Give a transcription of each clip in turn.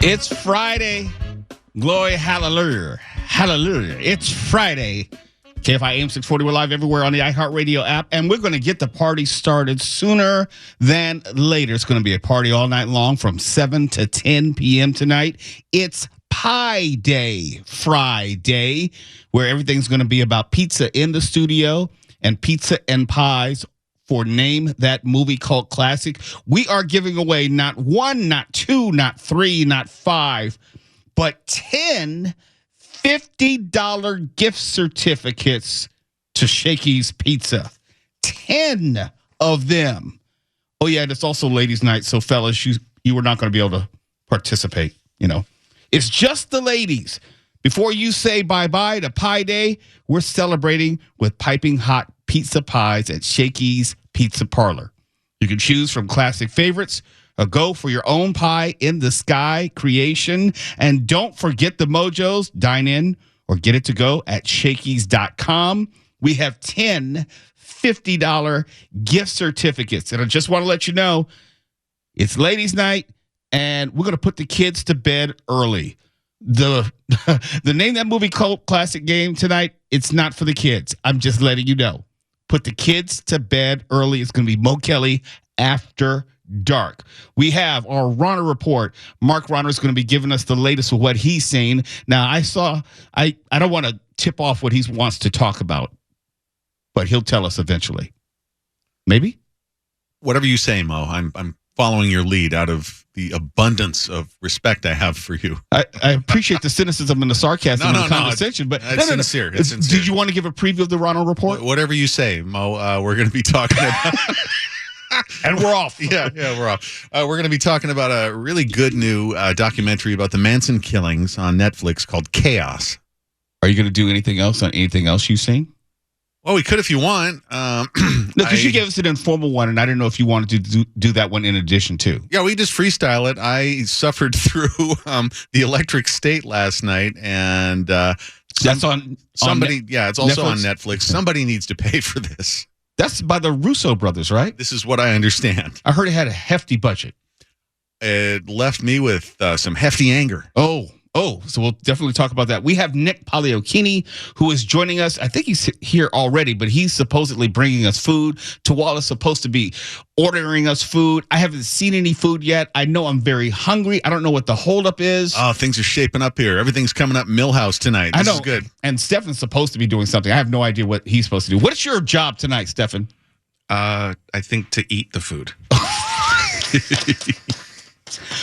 It's Friday. Glory, hallelujah. Hallelujah. It's Friday. KFI AM 640. We're live everywhere on the iHeartRadio app, and we're going to get the party started sooner than later. It's going to be a party all night long from 7 to 10 p.m. tonight. It's Pie Day Friday, where everything's going to be about pizza in the studio and pizza and pies for Name That Movie Cult Classic. We are giving away not one, not two, not three, not five, but 10 $50 gift certificates to Shakey's Pizza. 10 of them. Oh, yeah, and it's also ladies' night, so fellas, you were not going to be able to participate, you know. It's just the ladies. Before you say bye-bye to Pie Day, we're celebrating with piping hot pizza pies at Shakey's Pizza Parlor. You can choose from classic favorites or go for your own pie in the sky creation. And don't forget the mojos. Dine in or get it to go at shakeys.com. We have 10 $50 gift certificates. And I just want to let you know, it's ladies' night, and we're going to put the kids to bed early. The Name That Movie Cult Classic game tonight, it's not for the kids. I'm just letting you know. Put the kids to bed early. It's going to be Mo Kelly After Dark. We have our Ronner report. Mark Ronner is going to be giving us the latest of what he's seen. Now, I don't want to tip off what he wants to talk about, but he'll tell us eventually. Maybe? Whatever you say, Mo. I'm following your lead out of the abundance of respect I have for you. I appreciate the cynicism and the sarcasm and the condescension, but it's sincere. It's sincere. Did you want to give a preview of the Ronald report? Whatever you say, Mo. We're going to be talking about... And we're off. Yeah, we're off. We're going to be talking about a really good new documentary about the Manson killings on Netflix called Chaos. Are you going to do anything else on anything else you've seen? Well, we could if you want. No, because you gave us an informal one, and I didn't know if you wanted to do that one in addition to. Yeah, we just freestyle it. I suffered through the Electric State last night, and that's on somebody. Yeah, it's also Netflix? on Netflix. Somebody needs to pay for this. That's by the Russo brothers, right? This is what I understand. I heard it had a hefty budget. It left me with some hefty anger. Oh, so we'll definitely talk about that. We have Nick Pagliocchini, who is joining us. I think he's here already, but he's supposedly bringing us food. Tawala's supposed to be ordering us food. I haven't seen any food yet. I know I'm very hungry. I don't know what the holdup is. Oh, things are shaping up here. Everything's coming up Millhouse tonight. This is good. And Stefan's supposed to be doing something. I have no idea what he's supposed to do. What's your job tonight, Stefan? I think to eat the food.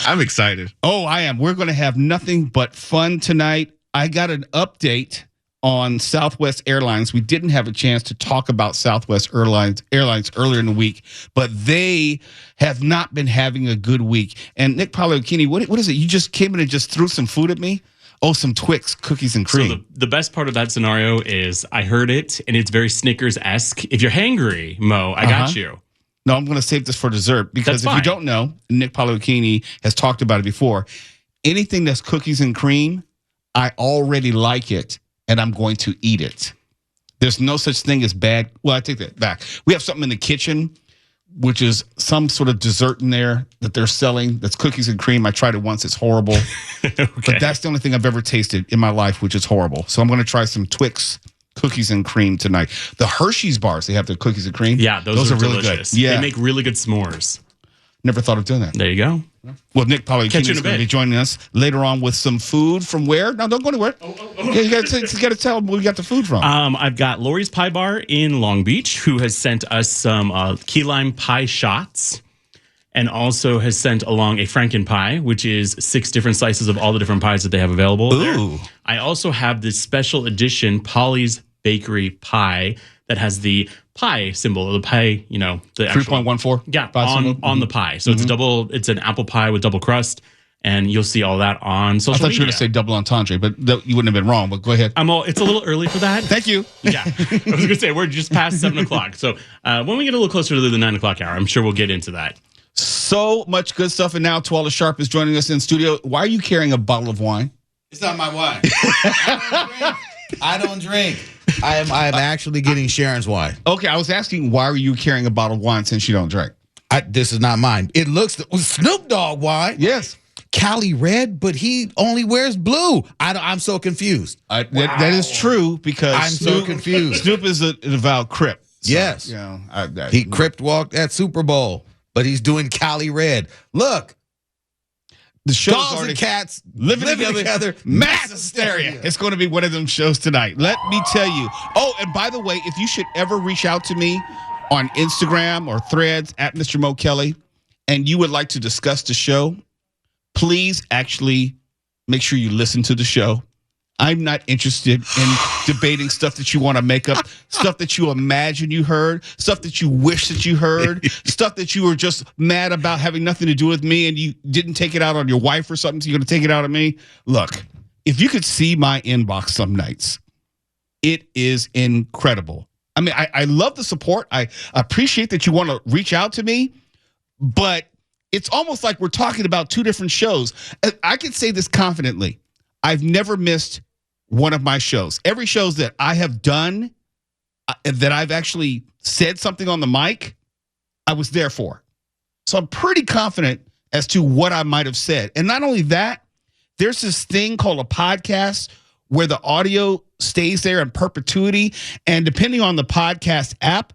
I'm excited. Oh, I am. We're going to have nothing but fun tonight. I got an update on Southwest Airlines. We didn't have a chance to talk about Southwest Airlines earlier in the week, but they have not been having a good week. And Nick Pagliocchini, what is it? You just came in and just threw some food at me? Oh, some Twix, cookies and cream. So the best part of that scenario is I heard it, and it's very Snickers-esque. If you're hangry, Mo, I got you. No, I'm going to save this for dessert because if you don't know, Nick Pagliocchini has talked about it before. Anything that's cookies and cream, I already like it, and I'm going to eat it. There's no such thing as bad. Well, I take that back. We have something in the kitchen, which is some sort of dessert in there that they're selling that's cookies and cream. I tried it once. It's horrible. Okay. But that's the only thing I've ever tasted in my life, which is horrible. So I'm going to try some Twix cookies and cream tonight. The Hershey's bars, they have the cookies and cream. Yeah, those are really delicious. good. Yeah. They make really good s'mores. Never thought of doing that. There you go. Well, Nick Pagliocchini is going to be joining us later on with some food from where? No, don't go anywhere. Yeah, you got to tell them where we got the food from. I've got Lori's Pie Bar in Long Beach, who has sent us some key lime pie shots, and also has sent along a Franken pie, which is 6 different slices of all the different pies that they have available. Ooh. There. I also have this special edition Polly's Bakery pie that has the pie symbol, the pie, the 3.14. Yeah, on the pie. So it's an apple pie with double crust, and you'll see all that on social media. I thought you were going to say double entendre, but you wouldn't have been wrong, but go ahead. It's a little early for that. Thank you. Yeah. I was going to say, we're just past 7 o'clock. So when we get a little closer to the 9 o'clock hour, I'm sure we'll get into that. So much good stuff. And now Tawala Sharp is joining us in studio. Why are you carrying a bottle of wine? It's not my wine. I don't drink. I am actually getting Sharon's wine. Okay, I was asking why are you carrying a bottle of wine since you don't drink? This is not mine. It looks Snoop Dogg wine. Yes. Cali red, but he only wears blue. I'm so confused. That is true because I'm so confused. Snoop is an avowed Crip. So, Yes. You know, He Crip walked at Super Bowl, but he's doing Cali red. Look, the show's dogs already and cats living together. Mass hysteria. It's going to be one of them shows tonight. Let me tell you. Oh, and by the way, if you should ever reach out to me on Instagram or Threads at Mr. Mo Kelly, and you would like to discuss the show, please actually make sure you listen to the show. I'm not interested in debating stuff that you want to make up, stuff that you imagine you heard, stuff that you wish that you heard, stuff that you were just mad about having nothing to do with me and you didn't take it out on your wife or something, so you're going to take it out on me. Look, if you could see my inbox some nights, it is incredible. I mean, I love the support. I appreciate that you want to reach out to me, but it's almost like we're talking about two different shows. I can say this confidently. I've never missed one of my shows. Every shows that I have done, that I've actually said something on the mic, I was there for. So I'm pretty confident as to what I might have said. And not only that, there's this thing called a podcast where the audio stays there in perpetuity. And depending on the podcast app,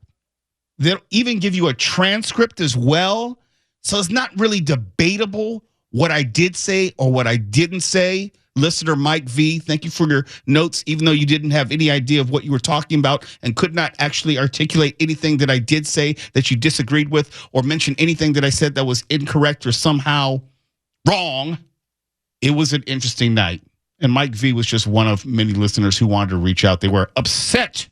they'll even give you a transcript as well. So it's not really debatable what I did say or what I didn't say. Listener Mike V, thank you for your notes, even though you didn't have any idea of what you were talking about and could not actually articulate anything that I did say that you disagreed with or mention anything that I said that was incorrect or somehow wrong. It was an interesting night. And Mike V was just one of many listeners who wanted to reach out. They were upset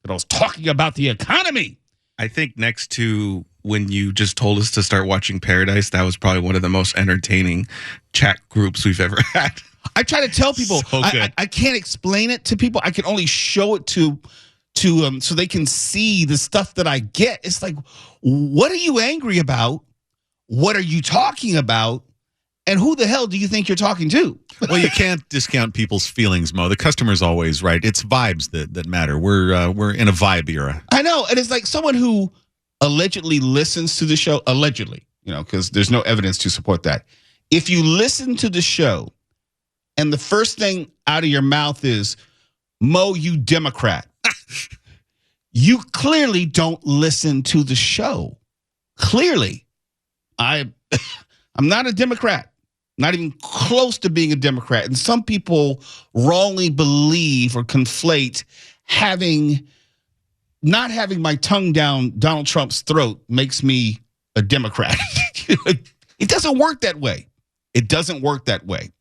that I was talking about the economy. I think next to when you just told us to start watching Paradise, that was probably one of the most entertaining chat groups we've ever had. I try to tell people, So good. I can't explain it to people. I can only show it to so they can see the stuff that I get. It's like, what are you angry about? What are you talking about? And who the hell do you think you're talking to? Well, you can't discount people's feelings, Mo. The customer's always right. It's vibes that matter. We're in a vibe era. I know. And it's like someone who allegedly listens to the show, allegedly, because there's no evidence to support that. If you listen to the show and the first thing out of your mouth is, Mo, you Democrat, you clearly don't listen to the show. Clearly. I'm not a Democrat, not even close to being a Democrat. And some people wrongly believe or conflate not having my tongue down Donald Trump's throat makes me a Democrat. It doesn't work that way. It doesn't work that way.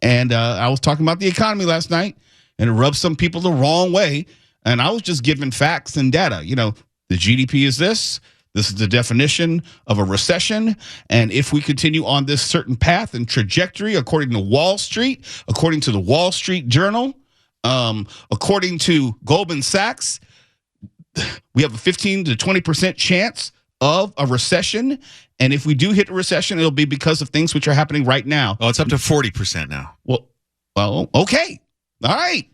And I was talking about the economy last night, and it rubbed some people the wrong way. And I was just giving facts and data. The GDP is this. This is the definition of a recession. And if we continue on this certain path and trajectory, according to Wall Street, according to the Wall Street Journal, according to Goldman Sachs, we have a 15 to 20% chance of a recession. And if we do hit a recession, it'll be because of things which are happening right now. Oh, it's up to 40% now. Well, okay. All right.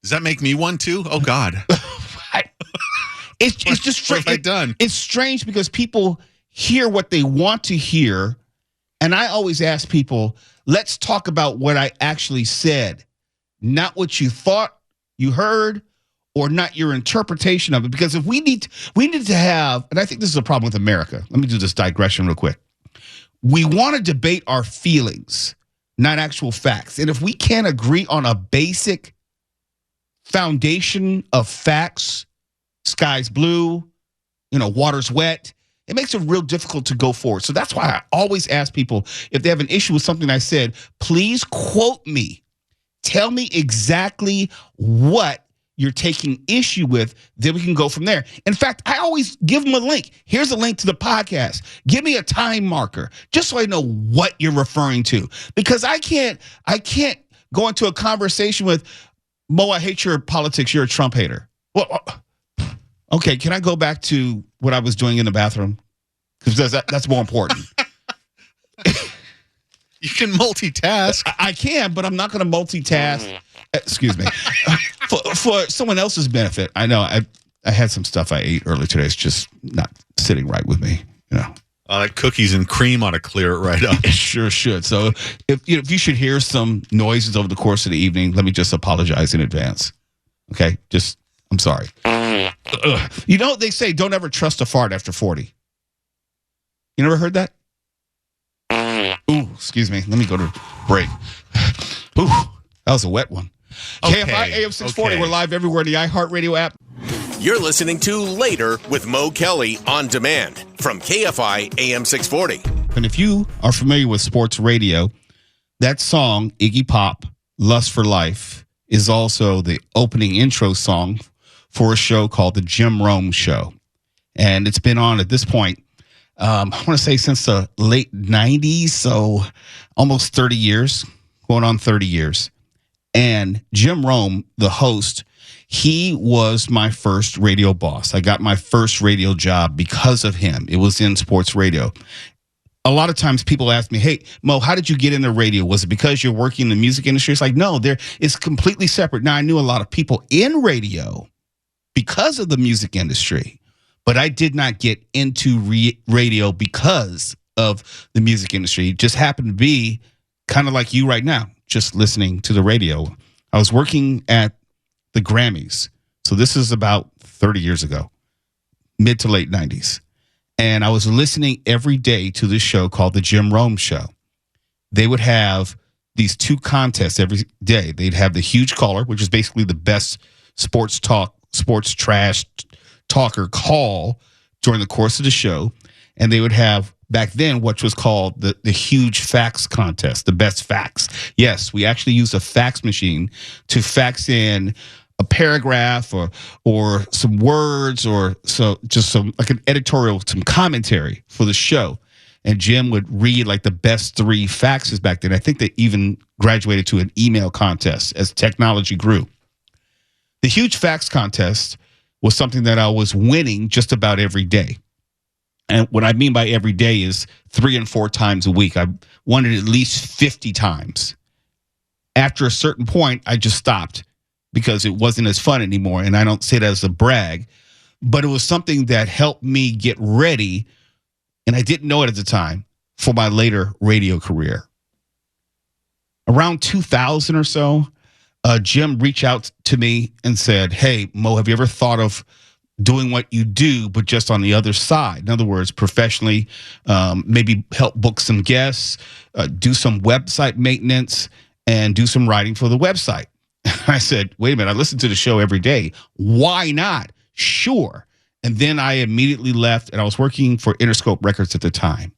Does that make me one too? Oh, God. It's just what have I done? It's strange because people hear what they want to hear. And I always ask people, let's talk about what I actually said, not what you thought you heard or not your interpretation of it. Because if we need to have, and I think this is a problem with America. Let me do this digression real quick. We want to debate our feelings, not actual facts. And if we can't agree on a basic foundation of facts, sky's blue, water's wet, it makes it real difficult to go forward. So that's why I always ask people, if they have an issue with something I said, please quote me. Tell me exactly what you're taking issue with, then we can go from there. In fact, I always give them a link. Here's a link to the podcast. Give me a time marker, just so I know what you're referring to. Because I can't go into a conversation with, Mo, I hate your politics, you're a Trump hater. Well, okay, can I go back to what I was doing in the bathroom? Because that's more important. You can multitask. I can, but I'm not going to multitask. Excuse me. For someone else's benefit. I know I had some stuff I ate earlier today. It's just not sitting right with me. That cookies and cream ought to clear it right up. It sure should. So if you should hear some noises over the course of the evening, let me just apologize in advance. Okay? I'm sorry. They say don't ever trust a fart after 40. You never heard that? Ooh, excuse me. Let me go to break. Ooh, that was a wet one. Okay, KFI AM 640. okay. We're live everywhere in the iHeartRadio app. You're listening to Later with Mo Kelly on demand from KFI AM 640. And if you are familiar with sports radio, that song, Iggy Pop, Lust for Life, is also the opening intro song for a show called The Jim Rome Show. And it's been on at this point, I want to say since the late 90s, so almost 30 years, going on 30 years. And Jim Rome, the host, he was my first radio boss. I got my first radio job because of him. It was in sports radio. A lot of times people ask me, hey, Mo, how did you get into radio? Was it because you're working in the music industry? It's like, no, it's completely separate. Now, I knew a lot of people in radio because of the music industry, but I did not get into radio because of the music industry. It just happened to be kind of like you right now, just listening to the radio. I was working at the Grammys. So this is about 30 years ago, mid to late 90s. And I was listening every day to this show called The Jim Rome Show. They would have these two contests every day. They'd have the huge caller, which is basically the best sports trash talker call during the course of the show. And they would have back then, which was called the huge fax contest, the best fax. Yes, we actually used a fax machine to fax in a paragraph or some words or so just some like an editorial, some commentary for the show. And Jim would read like the best 3 faxes back then. I think they even graduated to an email contest as technology grew. The huge fax contest was something that I was winning just about every day. And what I mean by every day is 3 and 4 times a week. I won it at least 50 times. After a certain point, I just stopped because it wasn't as fun anymore. And I don't say that as a brag, but it was something that helped me get ready, and I didn't know it at the time, for my later radio career. Around 2000 or so, Jim reached out to me and said, hey, Mo, have you ever thought of doing what you do, but just on the other side? In other words, professionally, maybe help book some guests, do some website maintenance, and do some writing for the website. I said, wait a minute, I listen to the show every day. Why not? Sure. And then I immediately left, and I was working for Interscope Records at the time.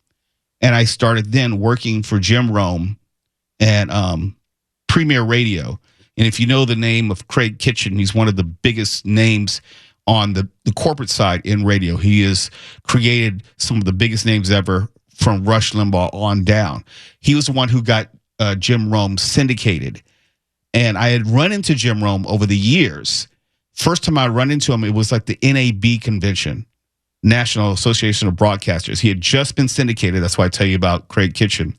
And I started then working for Jim Rome and Premier Radio. And if you know the name of Craig Kitchen, he's one of the biggest names on the corporate side in radio. He has created some of the biggest names ever from Rush Limbaugh on down. He was the one who got Jim Rome syndicated. And I had run into Jim Rome over the years. First time I run into him, it was like the NAB convention, National Association of Broadcasters. He had just been syndicated. That's why I tell you about Craig Kitchen.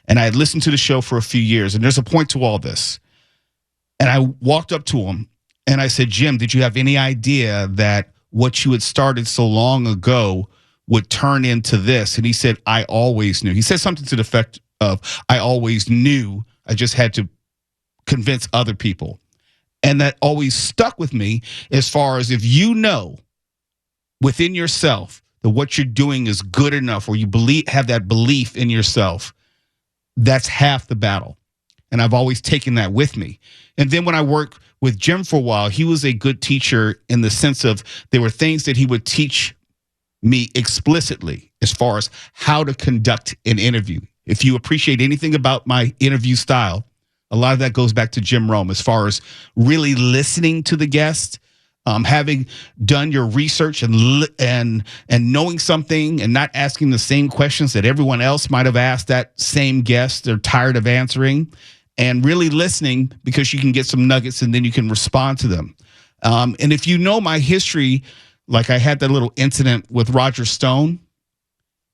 And I had listened to the show for a few years. And there's a point to all this. And I walked up to him and I said, Jim, did you have any idea that what you had started so long ago would turn into this? And he said, I always knew. He said something to the effect of, I always knew. I just had to convince other people. And that always stuck with me, as far as if you know within yourself that what you're doing is good enough, or you have that belief in yourself, that's half the battle. And I've always taken that with me. And then when I worked with Jim for a while, he was a good teacher in the sense of there were things that he would teach me explicitly as far as how to conduct an interview. If you appreciate anything about my interview style, a lot of that goes back to Jim Rome, as far as really listening to the guest, having done your research and knowing something and not asking the same questions that everyone else might have asked that same guest they're tired of answering, and really listening because you can get some nuggets and then you can respond to them. And if you know my history, like I had that little incident with Roger Stone,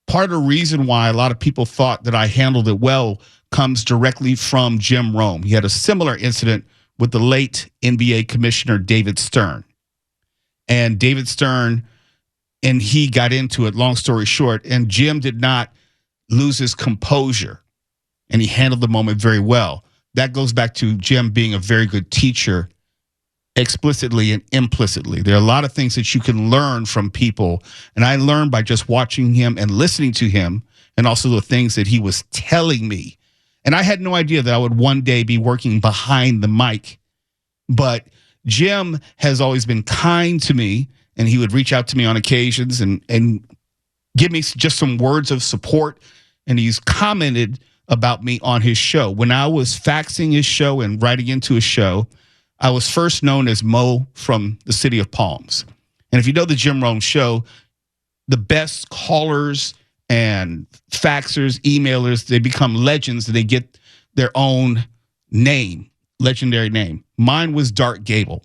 part of the reason why a lot of people thought that I handled it well comes directly from Jim Rome. He had a similar incident with the late NBA commissioner David Stern. And David Stern and he got into it, long story short, and Jim did not lose his composure, and he handled the moment very well. That goes back to Jim being a very good teacher, explicitly and implicitly. There are a lot of things that you can learn from people, and I learned by just watching him and listening to him, and also the things that he was telling me. And I had no idea that I would one day be working behind the mic, but Jim has always been kind to me, and he would reach out to me on occasions and give me just some words of support, and he's commented about me on his show. When I was faxing his show and writing into his show, I was first known as Mo from the city of Palms. And if you know the Jim Rome show, the best callers and faxers, emailers, they become legends. They get their own name, legendary name. Mine was Dark Gable.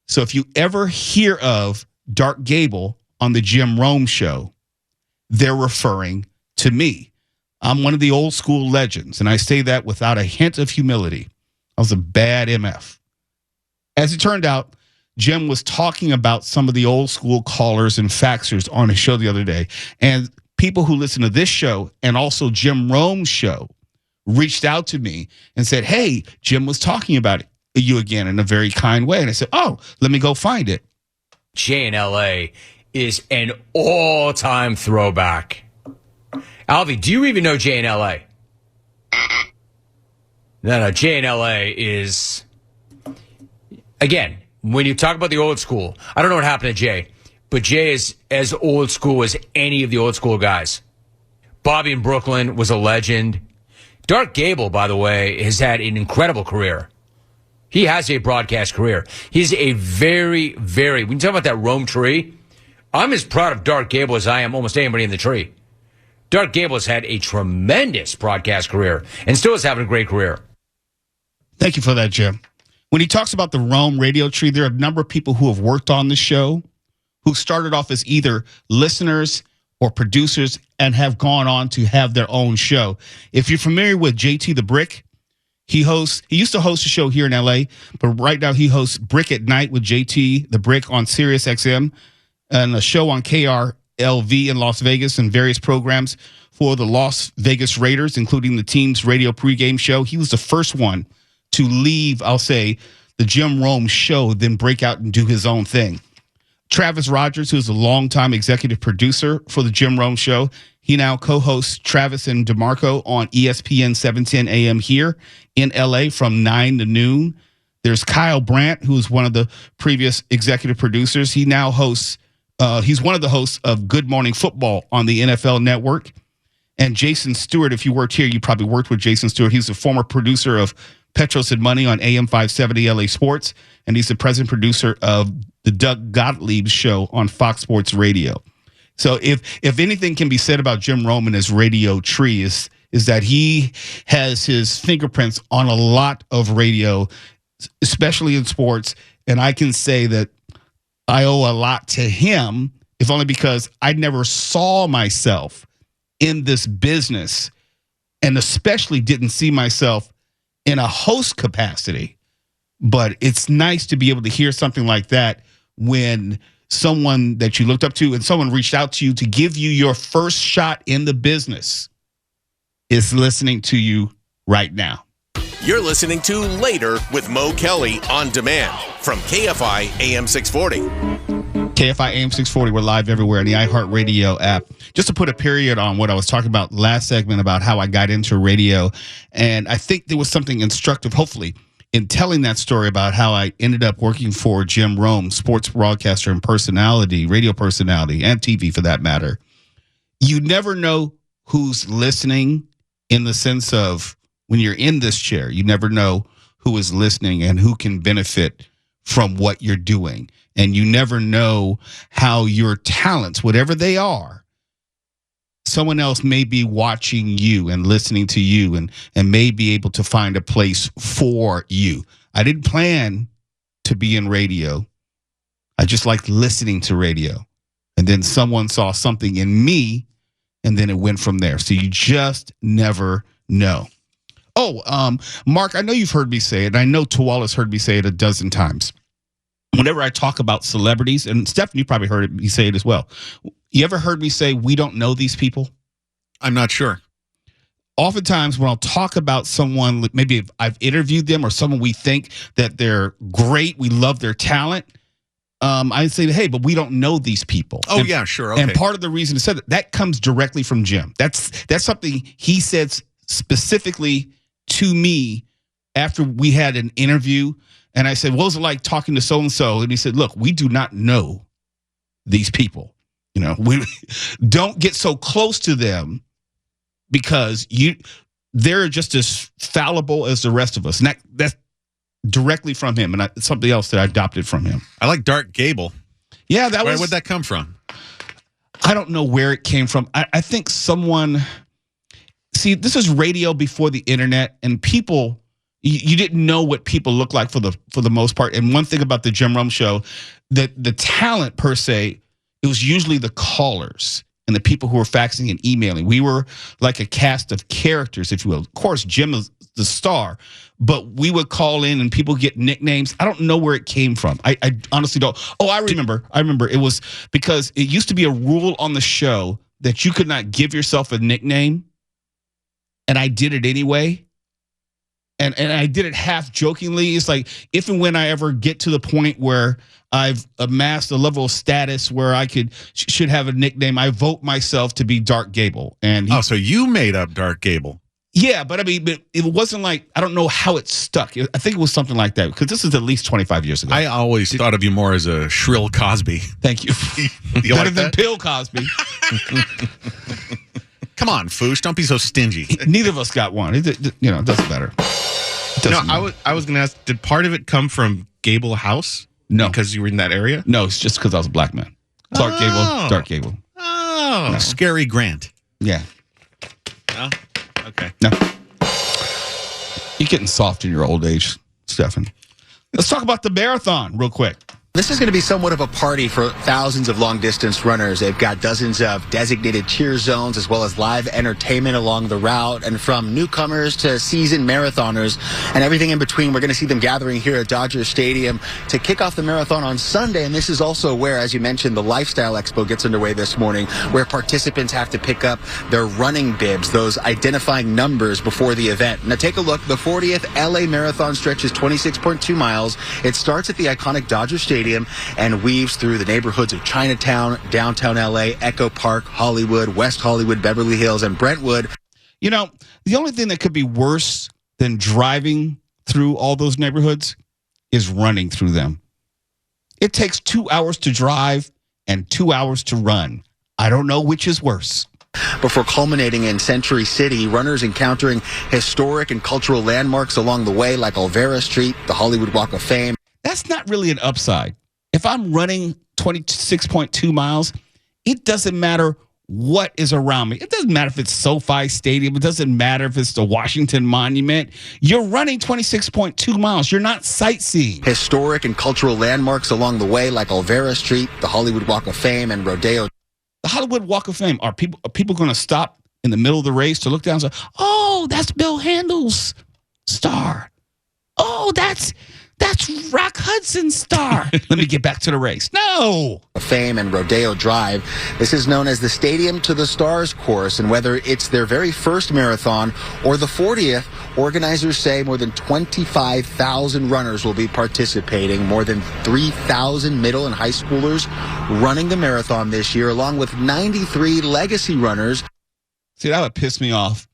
So if you ever hear of Dark Gable on the Jim Rome show, they're referring to me. I'm one of the old school legends, and I say that without a hint of humility. I was a bad MF. As it turned out, Jim was talking about some of the old school callers and faxers on his show the other day, and people who listen to this show and also Jim Rome's show reached out to me and said, hey, Jim was talking about you again in a very kind way. And I said, oh, let me go find it. Jay in LA is an all-time throwback. Alvy, do you even know Jay in LA? No, Jay in LA is, again, when you talk about the old school, I don't know what happened to Jay, but Jay is as old school as any of the old school guys. Bobby in Brooklyn was a legend. Dark Gable, by the way, has had an incredible career. He has a broadcast career. He's a very, very, when you talk about that Rome tree, I'm as proud of Dark Gable as I am almost anybody in the tree. Dark Gable has had a tremendous broadcast career and still is having a great career. Thank you for that, Jim. When he talks about the Rome radio tree, there are a number of people who have worked on the show who started off as either listeners or producers and have gone on to have their own show. If you're familiar with JT the Brick, he used to host a show here in LA, but right now he hosts Brick at Night with JT the Brick on Sirius XM and a show on KRLV in Las Vegas and various programs for the Las Vegas Raiders, including the team's radio pregame show. He was the first one to leave, I'll say, the Jim Rome show, then break out and do his own thing. Travis Rogers, who's a longtime executive producer for the Jim Rome show, he now co-hosts Travis and DeMarco on ESPN 710 AM here in LA from 9 to noon. There's Kyle Brandt, who's one of the previous executive producers. He now hosts, he's one of the hosts of Good Morning Football on the NFL Network. And Jason Stewart, if you worked here, you probably worked with Jason Stewart. He's a former producer of Petros and Money on AM 570 LA Sports, and he's the present producer of the Doug Gottlieb show on Fox Sports Radio. So if anything can be said about Jim Rome and his radio tree is that he has his fingerprints on a lot of radio, especially in sports, and I can say that I owe a lot to him, if only because I never saw myself in this business, and especially didn't see myself in a host capacity. But it's nice to be able to hear something like that when someone that you looked up to and someone reached out to you to give you your first shot in the business is listening to you right now. You're listening to Later with Mo Kelly on demand from KFI AM 640. KFI AM 640, we're live everywhere in the iHeartRadio app. Just to put a period on what I was talking about last segment about how I got into radio, and I think there was something instructive, hopefully, in telling that story about how I ended up working for Jim Rome, sports broadcaster and personality, radio personality, and TV for that matter. You never know who's listening in the sense of when you're in this chair, you never know who is listening and who can benefit from what you're doing. And you never know how your talents, whatever they are, someone else may be watching you and listening to you and may be able to find a place for you. I didn't plan to be in radio. I just liked listening to radio. And then someone saw something in me, and then it went from there. So you just never know. Oh, Mark, I know you've heard me say it, and I know Tawala's heard me say it a dozen times. whenever I talk about celebrities, and Stephen, you probably heard me say it as well. You ever heard me say we don't know these people? I'm not sure. Oftentimes when I'll talk about someone, maybe if I've interviewed them or someone we think that they're great, we love their talent, I say, hey, but we don't know these people. Oh, yeah, sure. Okay. And part of the reason to say that comes directly from Jim. That's something he said specifically to me after we had an interview. And I said, what was it like talking to so-and-so? And he said, look, we do not know these people. We don't get so close to them because they're just as fallible as the rest of us. And that's directly from him. And it's something else that I adopted from him. I like Dark Gable. Yeah, Where'd that come from? I don't know where it came from. I think someone, see, this is radio before the internet, and people, you didn't know what people look like for the most part. And one thing about the Jim Rome show, that the talent per se, it was usually the callers and the people who were faxing and emailing. We were like a cast of characters, if you will. Of course, Jim is the star, but we would call in and people get nicknames. I don't know where it came from. I honestly don't. Oh, I remember. It was because it used to be a rule on the show that you could not give yourself a nickname, and I did it anyway. And I did it half jokingly. It's like, if and when I ever get to the point where I've amassed a level of status where I should have a nickname, I vote myself to be Dark Gable. And so you made up Dark Gable. Yeah, but I mean, it wasn't like, I don't know how it stuck. I think it was something like that, because this is at least 25 years ago. I always thought of you more as a shrill Cosby. Thank you. You Better like than that? Bill Cosby. Come on, Foosh, don't be so stingy. Neither of us got one. It doesn't matter. I was going to ask, did part of it come from Gable House? No. Because you were in that area? No, it's just because I was a black man. Dark Gable. Oh. No. Scary Grant. Yeah. No? Okay. No. You're getting soft in your old age, Stefan. Let's talk about the marathon real quick. This is going to be somewhat of a party for thousands of long-distance runners. They've got dozens of designated cheer zones as well as live entertainment along the route. And from newcomers to seasoned marathoners and everything in between, we're going to see them gathering here at Dodger Stadium to kick off the marathon on Sunday. And this is also where, as you mentioned, the Lifestyle Expo gets underway this morning, where participants have to pick up their running bibs, those identifying numbers before the event. Now take a look. The 40th LA Marathon stretches 26.2 miles. It starts at the iconic Dodger Stadium and weaves through the neighborhoods of Chinatown, downtown LA, Echo Park, Hollywood, West Hollywood, Beverly Hills, and Brentwood. The only thing that could be worse than driving through all those neighborhoods is running through them. It takes 2 hours to drive and 2 hours to run. I don't know which is worse. Before culminating in Century City, runners encountering historic and cultural landmarks along the way, like Olvera Street, the Hollywood Walk of Fame. That's not really an upside. If I'm running 26.2 miles, it doesn't matter what is around me. It doesn't matter if it's SoFi Stadium. It doesn't matter if it's the Washington Monument. You're running 26.2 miles. You're not sightseeing. Historic and cultural landmarks along the way, like Olvera Street, the Hollywood Walk of Fame, and Rodeo. The Hollywood Walk of Fame. Are people going to stop in the middle of the race to look down and say, oh, that's Bill Handel's star. Oh, that's Rock Hudson's star. Let me get back to the race. No. Fame and Rodeo Drive. This is known as the Stadium to the Stars course, and whether it's their very first marathon or the 40th, organizers say more than 25,000 runners will be participating, more than 3,000 middle and high schoolers running the marathon this year, along with 93 legacy runners. See, that would piss me off.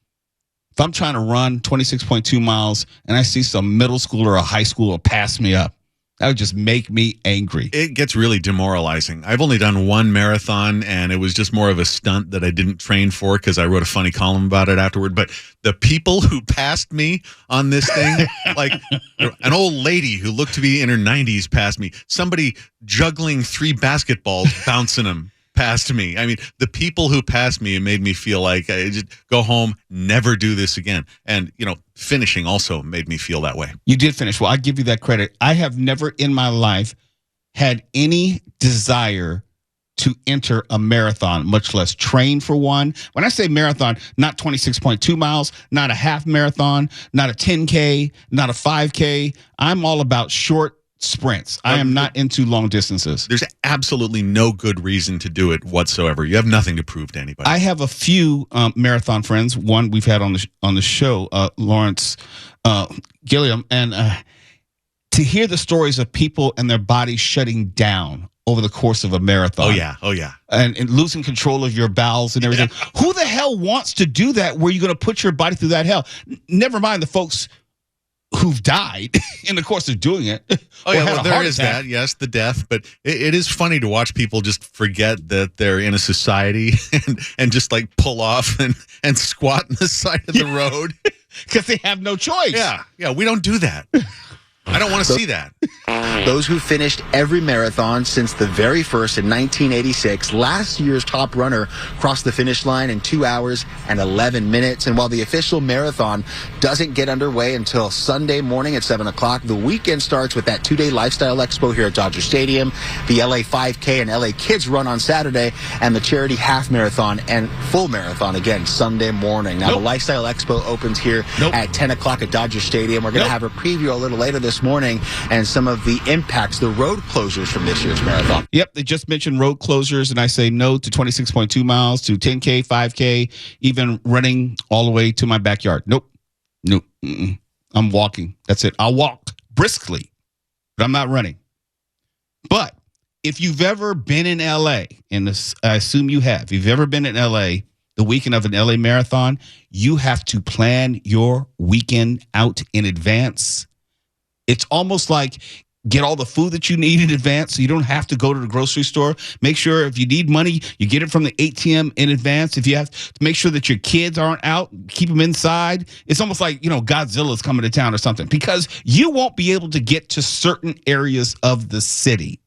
If I'm trying to run 26.2 miles and I see some middle schooler or a high schooler pass me up, that would just make me angry. It gets really demoralizing. I've only done one marathon, and it was just more of a stunt that I didn't train for because I wrote a funny column about it afterward. But the people who passed me on this thing, like an old lady who looked to be in her 90s passed me, somebody juggling 3 basketballs, bouncing them past me. I mean, the people who passed me made me feel like I just go home, never do this again. And, finishing also made me feel that way. You did finish. Well, I give you that credit. I have never in my life had any desire to enter a marathon, much less train for one. When I say marathon, not 26.2 miles, not a half marathon, not a 10K, not a 5K. I'm all about short sprints. I am not into long distances. There's absolutely no good reason to do it whatsoever. You have nothing to prove to anybody. I have a few marathon friends. One we've had on the show, Lawrence Gilliam, and to hear the stories of people and their bodies shutting down over the course of a marathon. Oh yeah. And losing control of your bowels and everything. Yeah. Who the hell wants to do that where you're going to put your body through that hell? Never mind the folks who've died in the course of doing it. Oh yeah, well, there is that. Yes, the death. But it is funny to watch people just forget that they're in a society and just like pull off and squat on the side of the road. Because they have no choice. Yeah, we don't do that. I don't want to see that. Those who finished every marathon since the very first in 1986, last year's top runner crossed the finish line in 2 hours and 11 minutes. And while the official marathon doesn't get underway until Sunday morning at 7 o'clock, the weekend starts with that two-day lifestyle expo here at Dodger Stadium, the LA 5K and LA Kids Run on Saturday, and the charity half marathon and full marathon again Sunday morning. Now, the lifestyle expo opens here at 10 o'clock at Dodger Stadium. We're going to have a preview a little later this morning and some of the impacts, the road closures from this year's marathon. Yep, they just mentioned road closures, and I say no to 26.2 miles, to 10K, 5K, even running all the way to my backyard. Nope. I'm walking. That's it. I'll walk briskly, but I'm not running. But if you've ever been in LA, and I assume you have, if you've ever been in LA, the weekend of an LA marathon, you have to plan your weekend out in advance. It's almost like get all the food that you need in advance so you don't have to go to the grocery store. Make sure if you need money, you get it from the ATM in advance. If you have to make sure that your kids aren't out, keep them inside. It's almost like, Godzilla's coming to town or something, because you won't be able to get to certain areas of the city.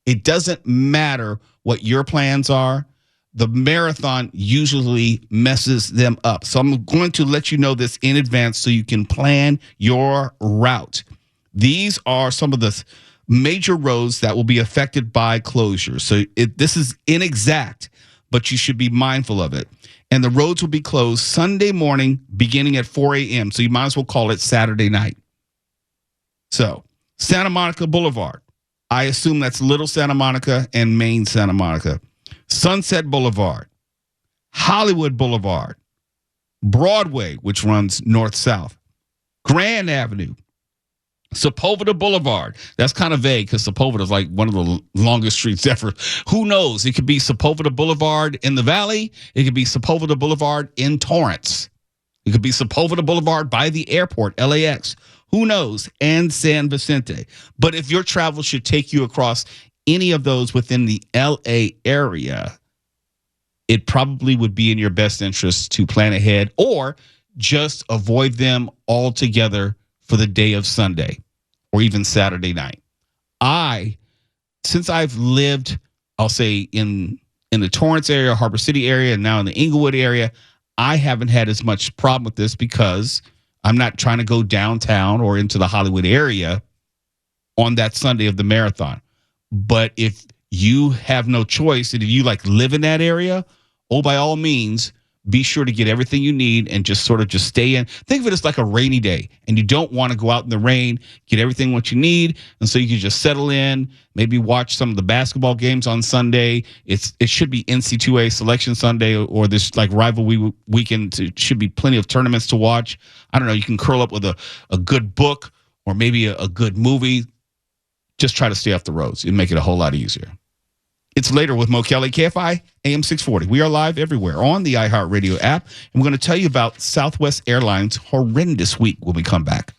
It doesn't matter what your plans are. The marathon usually messes them up. So I'm going to let you know this in advance so you can plan your route. These are some of the major roads that will be affected by closures. So this is inexact, but you should be mindful of it. And the roads will be closed Sunday morning beginning at 4 a.m. So you might as well call it Saturday night. So Santa Monica Boulevard. I assume that's Little Santa Monica and Main Santa Monica. Sunset Boulevard. Hollywood Boulevard. Broadway, which runs north-south. Grand Avenue. Sepulveda Boulevard. That's kind of vague because Sepulveda is like one of the longest streets ever. Who knows? It could be Sepulveda Boulevard in the Valley. It could be Sepulveda Boulevard in Torrance. It could be Sepulveda Boulevard by the airport, LAX. Who knows? And San Vicente. But if your travel should take you across any of those within the LA area, it probably would be in your best interest to plan ahead or just avoid them altogether for the day of Sunday or even Saturday night. Since I've lived, I'll say in the Torrance area, Harbor City area, and now in the Inglewood area, I haven't had as much problem with this because I'm not trying to go downtown or into the Hollywood area on that Sunday of the marathon. But if you have no choice and if you live in that area, by all means, be sure to get everything you need and just stay in. Think of it as like a rainy day, and you don't want to go out in the rain. Get everything what you need, and so you can just settle in. Maybe watch some of the basketball games on Sunday. It should be NC2A Selection Sunday or this rivalry weekend. It should be plenty of tournaments to watch. I don't know. You can curl up with a good book or maybe a good movie. Just try to stay off the roads. It'll make it a whole lot easier. It's later with Mo Kelly, KFI AM 640. We are live everywhere on the iHeartRadio app. And we're going to tell you about Southwest Airlines' horrendous week when we come back.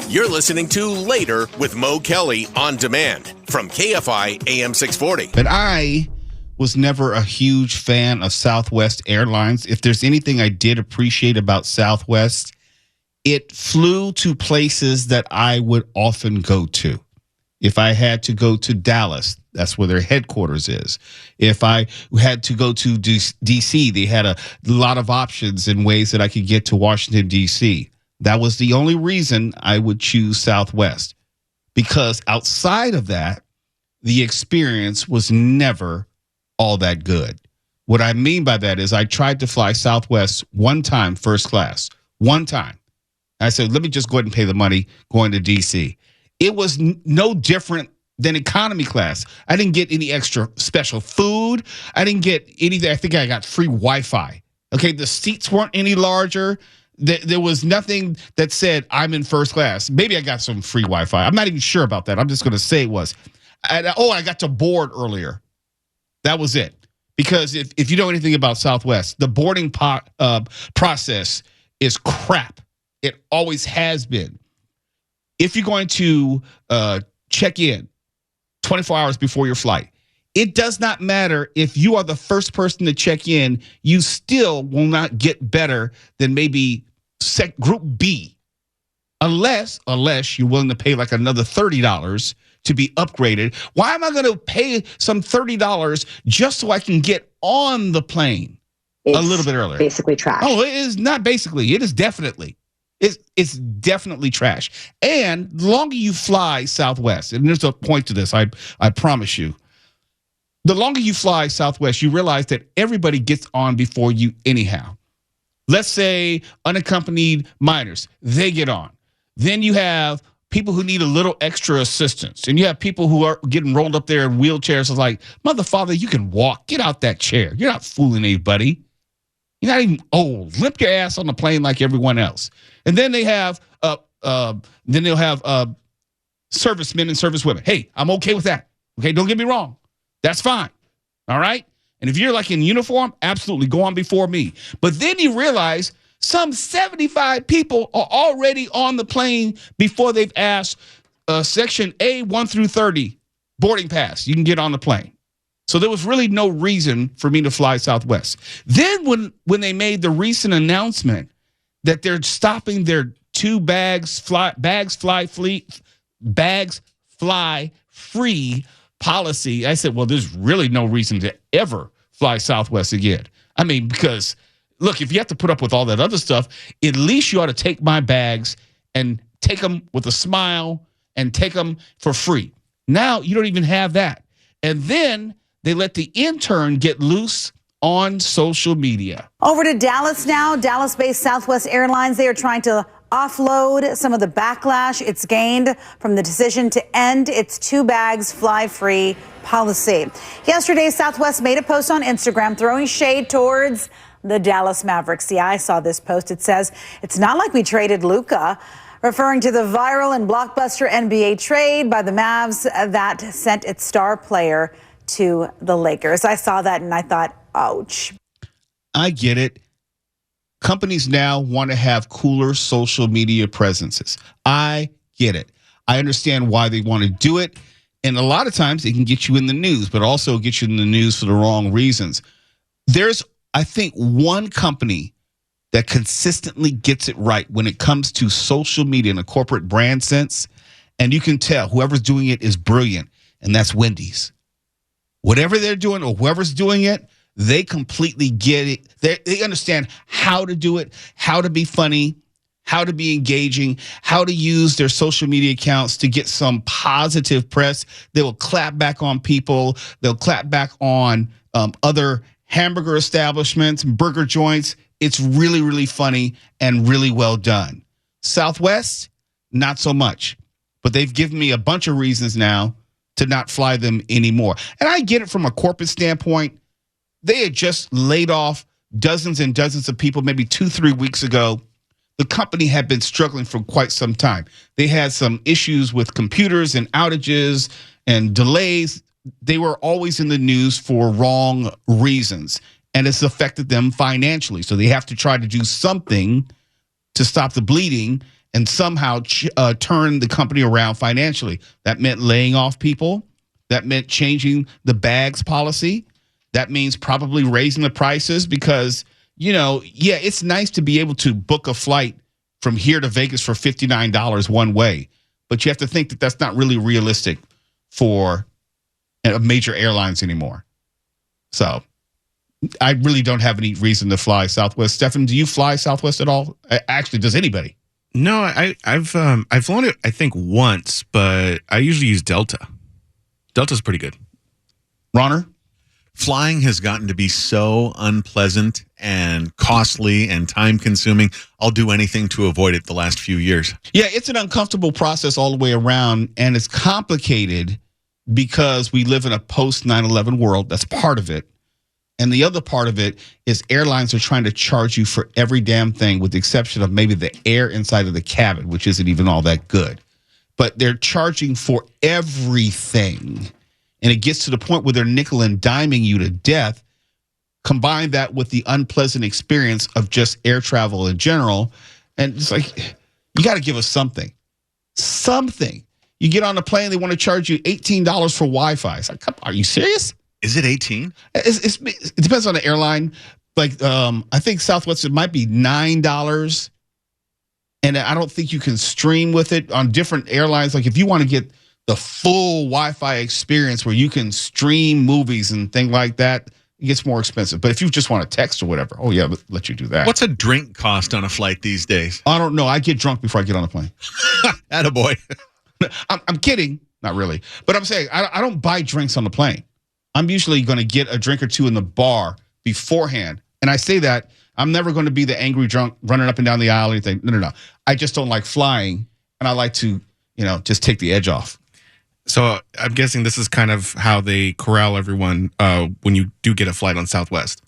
You're listening to Later with Mo Kelly on demand from KFI AM 640. But I was never a huge fan of Southwest Airlines. If there's anything I did appreciate about Southwest, it flew to places that I would often go to. If I had to go to Dallas, that's where their headquarters is. If I had to go to D.C., they had a lot of options and ways that I could get to Washington, D.C. That was the only reason I would choose Southwest, because outside of that, the experience was never all that good. What I mean by that is I tried to fly Southwest one time, first class, one time. I said, let me just go ahead and pay the money going to D.C. It was no different than economy class. I didn't get any extra special food. I didn't get anything. I think I got free Wi-Fi. Okay, the seats weren't any larger. There was nothing that said I'm in first class. Maybe I got some free Wi-Fi. I'm not even sure about that. I'm just going to say it was. I got to board earlier. That was it. Because if you know anything about Southwest, the boarding process is crap. It always has been. If you're going to check in 24 hours before your flight, it does not matter if you are the first person to check in, you still will not get better than maybe Group B, unless you're willing to pay like another $30 to be upgraded. Why am I going to pay some $30 just so I can get on the plane a little bit earlier? Basically trash. Oh, it is not basically. It is definitely. It's definitely trash. And the longer you fly Southwest, and there's a point to this, I promise you. The longer you fly Southwest, you realize that everybody gets on before you anyhow. Let's say unaccompanied minors, they get on. Then you have people who need a little extra assistance. And you have people who are getting rolled up there in wheelchairs. It's like, mother, father, you can walk. Get out that chair. You're not fooling anybody. You're not even old. Limp your ass on the plane like everyone else. And then they have they'll have servicemen and servicewomen. Hey, I'm okay with that. Okay, don't get me wrong. That's fine. All right? And if you're like in uniform, absolutely go on before me. But then you realize some 75 people are already on the plane before they've asked Section A 1 through 30 boarding pass. You can get on the plane. So there was really no reason for me to fly Southwest. Then when they made the recent announcement that they're stopping their bags fly free policy, I said, well, there's really no reason to ever fly Southwest again. I mean, because look, if you have to put up with all that other stuff, at least you ought to take my bags and take them with a smile and take them for free. Now you don't even have that. And then they let the intern get loose on social media. Over to Dallas now. Dallas-based Southwest Airlines, they are trying to offload some of the backlash it's gained from the decision to end its two bags fly free policy. Yesterday, Southwest made a post on Instagram throwing shade towards the Dallas Mavericks. See, I saw this post. It says, it's not like we traded Luka, referring to the viral and blockbuster NBA trade by the Mavs that sent its star player to the Lakers. I saw that and I thought, ouch. I get it. Companies now want to have cooler social media presences. I get it. I understand why they want to do it. And a lot of times it can get you in the news, but also get you in the news for the wrong reasons. There's, I think, one company that consistently gets it right when it comes to social media in a corporate brand sense. And you can tell whoever's doing it is brilliant. And that's Wendy's. Whatever they're doing or whoever's doing it, they completely get it. They understand how to do it, how to be funny, how to be engaging, how to use their social media accounts to get some positive press. They will clap back on people. They'll clap back on other hamburger establishments, burger joints. It's really, really funny and really well done. Southwest, not so much. But they've given me a bunch of reasons now to not fly them anymore. And I get it from a corporate standpoint. They had just laid off dozens and dozens of people maybe 2-3 weeks ago. The company had been struggling for quite some time. They had some issues with computers and outages and delays. They were always in the news for wrong reasons, and it's affected them financially. So they have to try to do something to stop the bleeding and somehow turn the company around financially. That meant laying off people. That meant changing the bags policy. That means probably raising the prices because, it's nice to be able to book a flight from here to Vegas for $59 one way. But you have to think that that's not really realistic for major airlines anymore. So I really don't have any reason to fly Southwest. Stefan, do you fly Southwest at all? Actually, does anybody? No, I've flown it, I think, once, but I usually use Delta. Delta's pretty good. Ronner? flying has gotten to be so unpleasant and costly and time consuming. I'll do anything to avoid it the last few years. Yeah, it's an uncomfortable process all the way around, and it's complicated because we live in a post 9/11 world. That's part of it. And the other part of it is airlines are trying to charge you for every damn thing, with the exception of maybe the air inside of the cabin, which isn't even all that good. But they're charging for everything. And it gets to the point where they're nickel and diming you to death. Combine that with the unpleasant experience of just air travel in general. And it's like, you got to give us something. Something. You get on a plane, they want to charge you $18 for Wi-Fi. It's like, come on, are you serious? Is it 18? It depends on the airline. Like, I think Southwest, it might be $9. And I don't think you can stream with it on different airlines. Like, if you want to get the full Wi-Fi experience where you can stream movies and things like that, it gets more expensive. But if you just want to text or whatever, oh, yeah, let you do that. What's a drink cost on a flight these days? I don't know. I get drunk before I get on the plane. Attaboy. I'm kidding. Not really. But I'm saying I don't buy drinks on the plane. I'm usually going to get a drink or two in the bar beforehand. And I say that I'm never going to be the angry drunk running up and down the aisle or anything. No. I just don't like flying. And I like to, just take the edge off. So I'm guessing this is kind of how they corral everyone when you do get a flight on Southwest.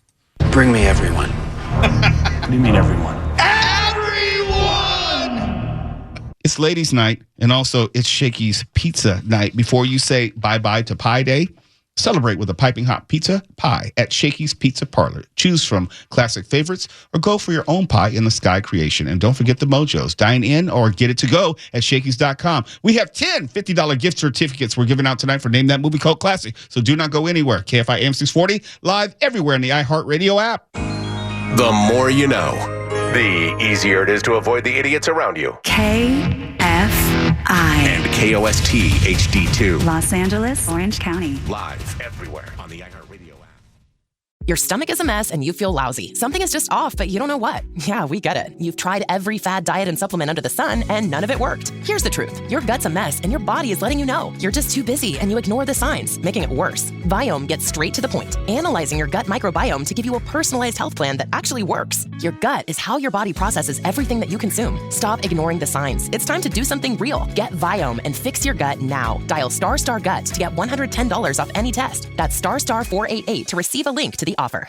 Bring me everyone. What do you mean everyone? It's ladies' night, and also it's Shakey's Pizza Night. Before you say bye-bye to Pie Day, celebrate with a piping hot pizza pie at Shakey's Pizza Parlor. Choose from classic favorites or go for your own pie in the sky creation. And don't forget the mojos. Dine in or get it to go at Shakey's.com. We have 10 $50 gift certificates we're giving out tonight for Name That Movie Cult Classic. So do not go anywhere. KFI AM 640, live everywhere in the iHeartRadio app. The more you know, the easier it is to avoid the idiots around you. KFI. And KOST HD2. Los Angeles, Orange County. Live everywhere on the iHeartRadio app. Your stomach is a mess and you feel lousy. Something is just off, but you don't know what. Yeah, we get it. You've tried every fad diet and supplement under the sun, and none of it worked. Here's the truth. Your gut's a mess, and your body is letting you know. You're just too busy, and you ignore the signs, making it worse. Viome gets straight to the point, analyzing your gut microbiome to give you a personalized health plan that actually works. Your gut is how your body processes everything that you consume. Stop ignoring the signs. It's time to do something real. Get Viome and fix your gut now. Dial ***GUT to get $110 off any test. That's *488 to receive a link to the offer.